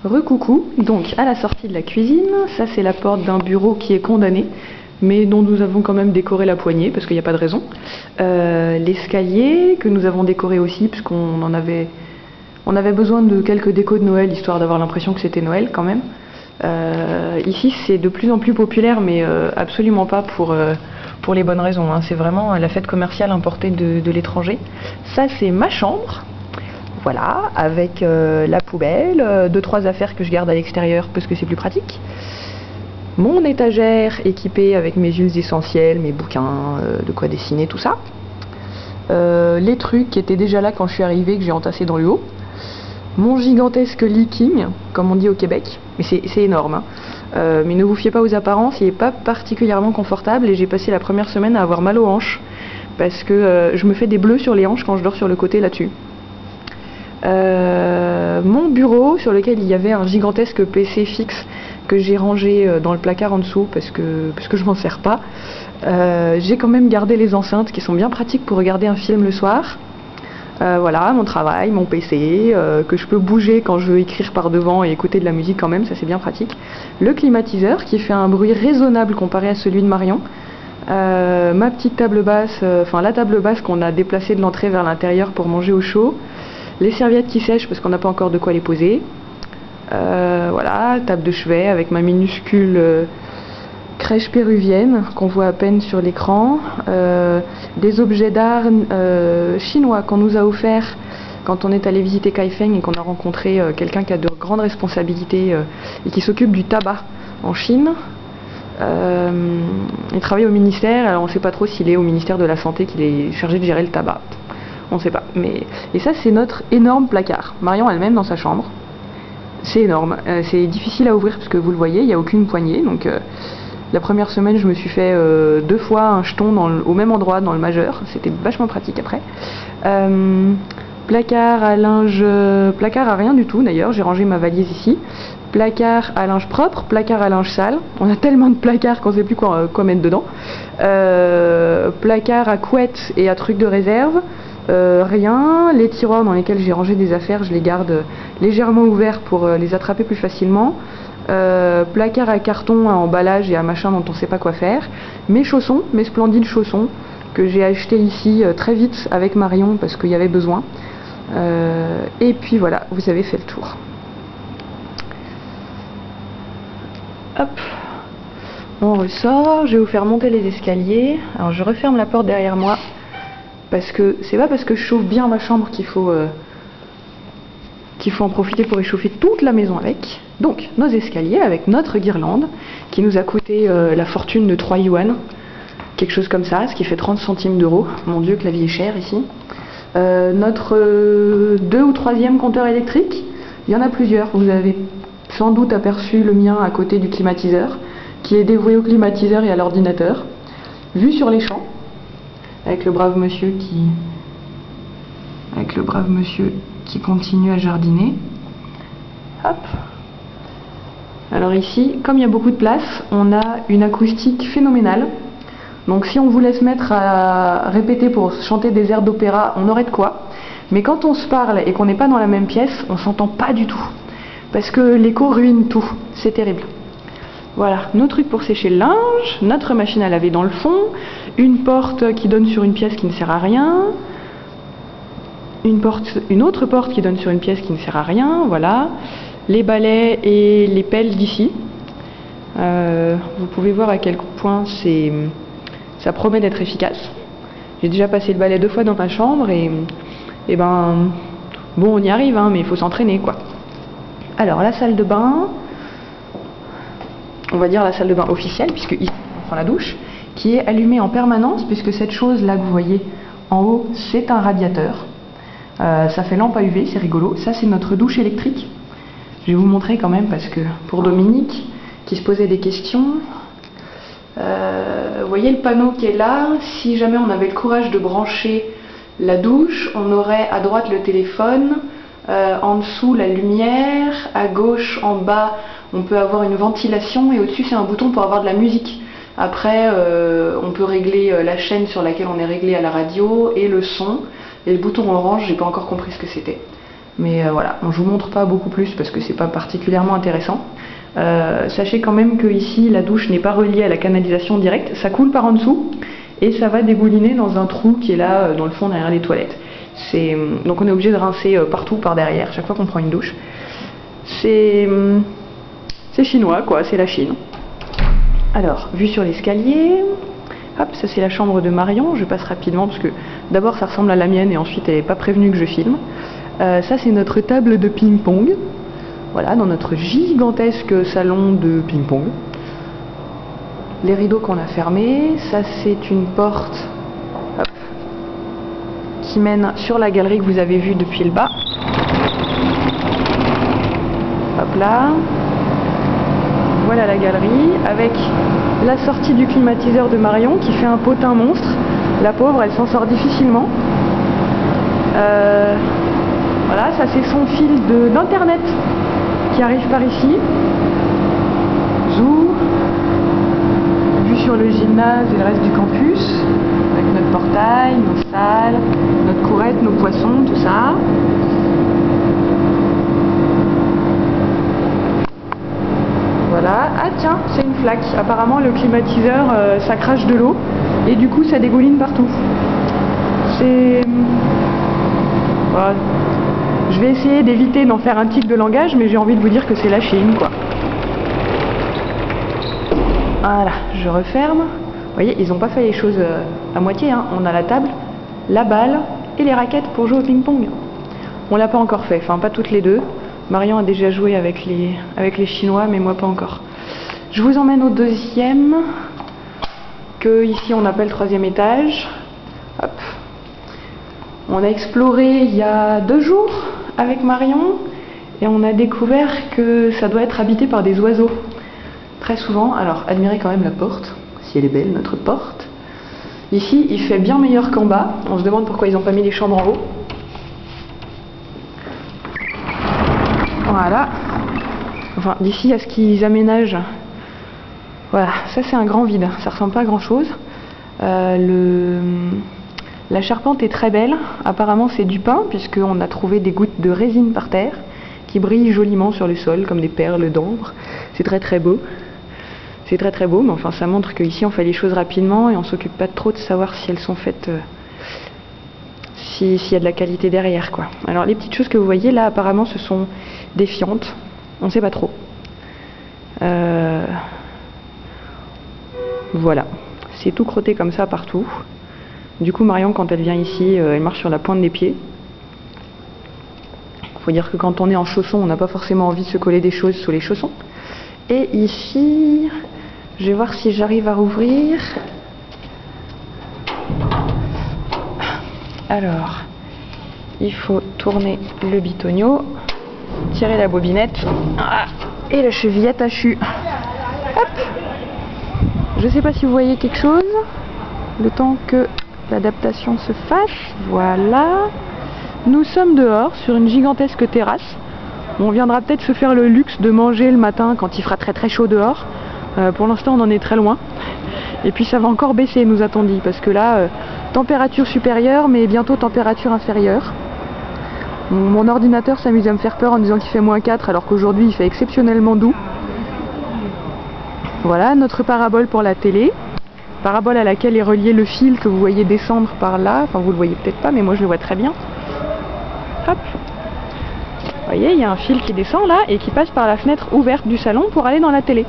Recoucou, donc à la sortie de la cuisine, ça c'est la porte d'un bureau qui est condamné, mais dont nous avons quand même décoré la poignée, parce qu'il n'y a pas de raison. L'escalier, que nous avons décoré aussi, puisqu'on on avait besoin de quelques décos de Noël, histoire d'avoir l'impression que c'était Noël quand même. Ici c'est de plus en plus populaire, mais absolument pas pour les bonnes raisons, hein. C'est vraiment la fête commerciale importée de l'étranger. Ça c'est ma chambre. Voilà, avec la poubelle, 2-3 affaires que je garde à l'extérieur parce que c'est plus pratique. Mon étagère équipée avec mes huiles essentielles, mes bouquins, de quoi dessiner, tout ça. Les trucs qui étaient déjà là quand je suis arrivée, que j'ai entassés dans le haut. Mon gigantesque leaking, comme on dit au Québec, mais c'est énorme, hein. Mais ne vous fiez pas aux apparences, il n'est pas particulièrement confortable et j'ai passé la première semaine à avoir mal aux hanches parce que je me fais des bleus sur les hanches quand je dors sur le côté là-dessus. Mon bureau sur lequel il y avait un gigantesque PC fixe que j'ai rangé dans le placard en dessous parce que je m'en sers pas. J'ai quand même gardé les enceintes qui sont bien pratiques pour regarder un film le soir. Voilà, mon travail, mon PC, que je peux bouger quand je veux écrire par devant et écouter de la musique quand même, ça c'est bien pratique. Le climatiseur qui fait un bruit raisonnable comparé à celui de Marion. Ma petite table basse, enfin la table basse qu'on a déplacée de l'entrée vers l'intérieur pour manger au chaud. Les serviettes qui sèchent parce qu'on n'a pas encore de quoi les poser. Voilà, table de chevet avec ma minuscule crèche péruvienne qu'on voit à peine sur l'écran. Des objets d'art chinois qu'on nous a offerts quand on est allé visiter Kaifeng et qu'on a rencontré quelqu'un qui a de grandes responsabilités et qui s'occupe du tabac en Chine. Il travaille au ministère, alors on ne sait pas trop s'il est au ministère de la Santé, qu'il est chargé de gérer le tabac. On ne sait pas. Et ça c'est notre énorme placard. Marion elle-même dans sa chambre. C'est énorme. C'est difficile à ouvrir parce que vous le voyez, il n'y a aucune poignée. Donc la première semaine je me suis fait 2 fois un jeton au même endroit dans le majeur. C'était vachement pratique après. Placard à linge... placard à rien du tout d'ailleurs. J'ai rangé ma valise ici. Placard à linge propre, placard à linge sale. On a tellement de placards qu'on ne sait plus quoi mettre dedans. Placard à couette et à trucs de réserve. Rien. Les tiroirs dans lesquels j'ai rangé des affaires, je les garde légèrement ouverts pour les attraper plus facilement. Placard à carton, à emballage et à machin dont on ne sait pas quoi faire. Mes chaussons, mes splendides chaussons que j'ai achetés ici très vite avec Marion parce qu'il y avait besoin. Et puis voilà, vous avez fait le tour. Hop, on ressort. Je vais vous faire monter les escaliers. Alors je referme la porte derrière moi. Parce que c'est pas parce que je chauffe bien ma chambre qu'il faut en profiter pour réchauffer toute la maison avec. Donc nos escaliers avec notre guirlande qui nous a coûté la fortune de 3 yuan, quelque chose comme ça, ce qui fait 30 centimes d'euros. Mon Dieu que la vie est chère ici. Notre 2 ou 3e compteur électrique, il y en a plusieurs. Vous avez sans doute aperçu le mien à côté du climatiseur qui est dévoué au climatiseur et à l'ordinateur. Vue sur les champs. Avec le brave monsieur qui continue à jardiner. Hop. Alors ici, comme il y a beaucoup de place, on a une acoustique phénoménale. Donc si on voulait se mettre à répéter pour chanter des airs d'opéra, on aurait de quoi. Mais quand on se parle et qu'on n'est pas dans la même pièce, on s'entend pas du tout. Parce que l'écho ruine tout. C'est terrible. Voilà, nos trucs pour sécher le linge, notre machine à laver dans le fond, une porte qui donne sur une pièce qui ne sert à rien, une autre porte qui donne sur une pièce qui ne sert à rien, voilà, les balais et les pelles d'ici. Vous pouvez voir à quel point ça promet d'être efficace. J'ai déjà passé le balai 2 fois dans ma chambre et ben, bon on y arrive, hein, mais il faut s'entraîner quoi. Alors la salle de bain... On va dire la salle de bain officielle, puisque ici on prend la douche, qui est allumée en permanence, puisque cette chose là que vous voyez en haut, c'est un radiateur. Ça fait lampe à UV, c'est rigolo. Ça c'est notre douche électrique. Je vais vous montrer quand même, parce que pour Dominique, qui se posait des questions, vous voyez le panneau qui est là. Si jamais on avait le courage de brancher la douche, on aurait à droite le téléphone, en dessous la lumière, à gauche en bas on peut avoir une ventilation et au-dessus c'est un bouton pour avoir de la musique. Après on peut régler la chaîne sur laquelle on est réglé à la radio et le son. Et le bouton orange, j'ai pas encore compris ce que c'était. Mais voilà, je vous montre pas beaucoup plus parce que c'est pas particulièrement intéressant. Sachez quand même que ici la douche n'est pas reliée à la canalisation directe, ça coule par en dessous et ça va dégouliner dans un trou qui est là dans le fond derrière les toilettes. Donc on est obligé de rincer partout par derrière chaque fois qu'on prend une douche. C'est chinois quoi, c'est la Chine. Alors, vue sur l'escalier, hop, ça c'est la chambre de Marion, je passe rapidement parce que d'abord ça ressemble à la mienne et ensuite elle n'est pas prévenue que je filme. Ça c'est notre table de ping-pong. Voilà, dans notre gigantesque salon de ping-pong. Les rideaux qu'on a fermés, ça c'est une porte hop, qui mène sur la galerie que vous avez vue depuis le bas. Hop là. Voilà la galerie avec la sortie du climatiseur de Marion qui fait un potin monstre. La pauvre, elle s'en sort difficilement. Voilà, ça c'est son fil d'internet qui arrive par ici. Zou. Vue sur le gymnase et le reste du campus, avec notre portail, nos salles, notre courette, nos poissons, tout ça. Voilà. Ah tiens, c'est une flaque. Apparemment le climatiseur, ça crache de l'eau et du coup ça dégouline partout. C'est... Voilà. Je vais essayer d'éviter d'en faire un tic de langage, mais j'ai envie de vous dire que c'est la Chine, quoi. Voilà, je referme. Vous voyez, ils n'ont pas fait les choses à moitié, hein. On a la table, la balle et les raquettes pour jouer au ping-pong. On l'a pas encore fait, enfin pas toutes les deux. Marion a déjà joué avec les Chinois, mais moi pas encore. Je vous emmène au deuxième, que ici on appelle troisième étage. Hop. On a exploré il y a 2 jours avec Marion et on a découvert que ça doit être habité par des oiseaux. Très souvent, alors admirez quand même la porte, si elle est belle, notre porte. Ici, il fait bien meilleur qu'en bas. On se demande pourquoi ils n'ont pas mis les chambres en haut. Voilà. Enfin, d'ici à ce qu'ils aménagent. Voilà, ça c'est un grand vide. Ça ressemble pas à grand chose. La charpente est très belle. Apparemment, c'est du pain, puisqu'on a trouvé des gouttes de résine par terre qui brillent joliment sur le sol, comme des perles d'ambre. C'est très très beau. C'est très très beau, mais enfin, ça montre qu'ici on fait les choses rapidement et on s'occupe pas trop de savoir si elles sont faites. S'il y a de la qualité derrière, quoi. Alors, les petites choses que vous voyez là, apparemment, ce sont des fientes. On ne sait pas trop. Voilà. C'est tout crotté comme ça partout. Du coup, Marion, quand elle vient ici, elle marche sur la pointe des pieds. Il faut dire que quand on est en chaussons, on n'a pas forcément envie de se coller des choses sous les chaussons. Et ici, je vais voir si j'arrive à rouvrir. Alors, il faut tourner le bitonio, tirer la bobinette, et la chevillette hachue. Hop. Je ne sais pas si vous voyez quelque chose, le temps que l'adaptation se fasse. Voilà. Nous sommes dehors, sur une gigantesque terrasse. On viendra peut-être se faire le luxe de manger le matin quand il fera très très chaud dehors. Pour l'instant, on en est très loin. Et puis ça va encore baisser, nous a-t-on dit, parce que là, température supérieure, mais bientôt température inférieure. Mon ordinateur s'amuse à me faire peur en disant qu'il fait -4, alors qu'aujourd'hui il fait exceptionnellement doux. Voilà, notre parabole pour la télé. Parabole à laquelle est relié le fil que vous voyez descendre par là. Enfin, vous le voyez peut-être pas, mais moi je le vois très bien. Hop. Vous voyez, il y a un fil qui descend là et qui passe par la fenêtre ouverte du salon pour aller dans la télé,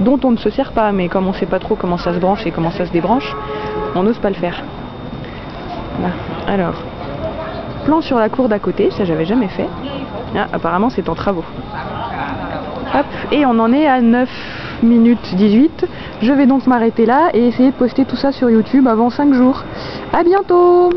dont on ne se sert pas, mais comme on ne sait pas trop comment ça se branche et comment ça se débranche, on n'ose pas le faire. Voilà. Alors, plan sur la cour d'à côté, ça j'avais jamais fait. Ah, apparemment c'est en travaux. Hop, et on en est à 9 minutes 18. Je vais donc m'arrêter là et essayer de poster tout ça sur YouTube avant 5 jours. À bientôt!